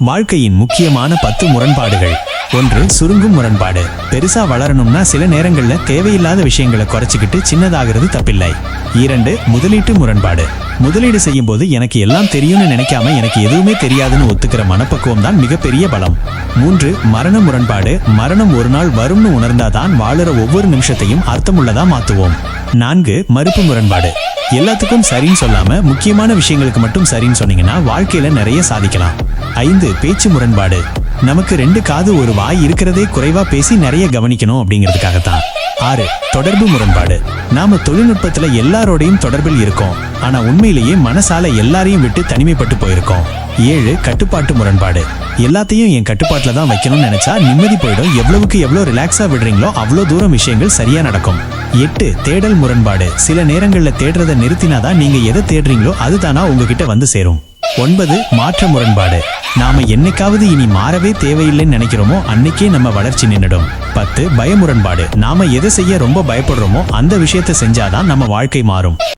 வாழ்க்கையின் முக்கியமான 10 முரண்பாடுகள். 1. சுருங்கும் முரண்பாடு. பெருசா வளரணும்னா சில நேரங்கள்ல தேவையில்லாத விஷயங்களை குறைச்சிக்கிட்டு சின்னதாகிறது தப்பில்லை. 2. முதலீட்டு முரண்பாடு. முதலீடு செய்யும் போது எனக்கு எல்லாம் தெரியும்னு நினைக்காம எனக்கு எதுவுமே தெரியாதுன்னு ஒத்துக்கிற மனப்பக்குவம் தான் மிகப்பெரிய பலம். 3. மரண முரண்பாடு. மரணம் ஒரு நாள் வரும்னு உணர்ந்தாதான் வாழற ஒவ்வொரு நிமிஷத்தையும் அர்த்தமுள்ளதா மாத்துவோம். 4. மறுப்பு முரண்பாடு. எல்லாத்துக்கும் சரின்னு சொல்லாம முக்கியமான விஷயங்களுக்கு மட்டும் சரின்னு சொன்னீங்கன்னா வாழ்க்கையில நிறைய சாதிக்கலாம். 5. பேச்சு முரண்பாடு. நமக்கு 2 காது 1 வாய் இருக்கிறதே குறைவா பேசி நிறைய கவனிக்கணும் அப்படிங்கிறதுக்காகத்தான். 6. தொடர்பு முரண்பாடு. நாம தொழில்நுட்பத்துல எல்லாரோடையும் தொடர்பில் இருக்கோம், ஆனா உண்மையிலேயே மனசால எல்லாரையும் விட்டு தனிமைப்பட்டு போயிருக்கோம். 7. கட்டுப்பாட்டு முரண்பாடு. எல்லாத்தையும் என் கட்டுப்பாட்டுல தான் வைக்கணும்னு நினைச்சா நிம்மதி போயிடும். எவ்வளவு ரிலாக்ஸா விடுறீங்களோ அவ்வளோ தூரம் விஷயங்கள் சரியா நடக்கும். 8. தேடல் முரண்பாடு. சில நேரங்கள்ல தேடுறத நிறுத்தினாதான் நீங்க எதை தேடுறீங்களோ அதுதானா உங்ககிட்ட வந்து சேரும். 9. மாற்ற முரண்பாடு. நாம என்னைக்காவது இனி மாறவே தேவையில்லைன்னு நினைக்கிறோமோ அன்னைக்கே நம்ம வளர்ச்சி நின்னுடும். 10. பய முரண்பாடு. நாம எதை செய்ய ரொம்ப பயப்படுறோமோ அந்த விஷயத்தை செஞ்சாதான் நம்ம வாழ்க்கை மாறும்.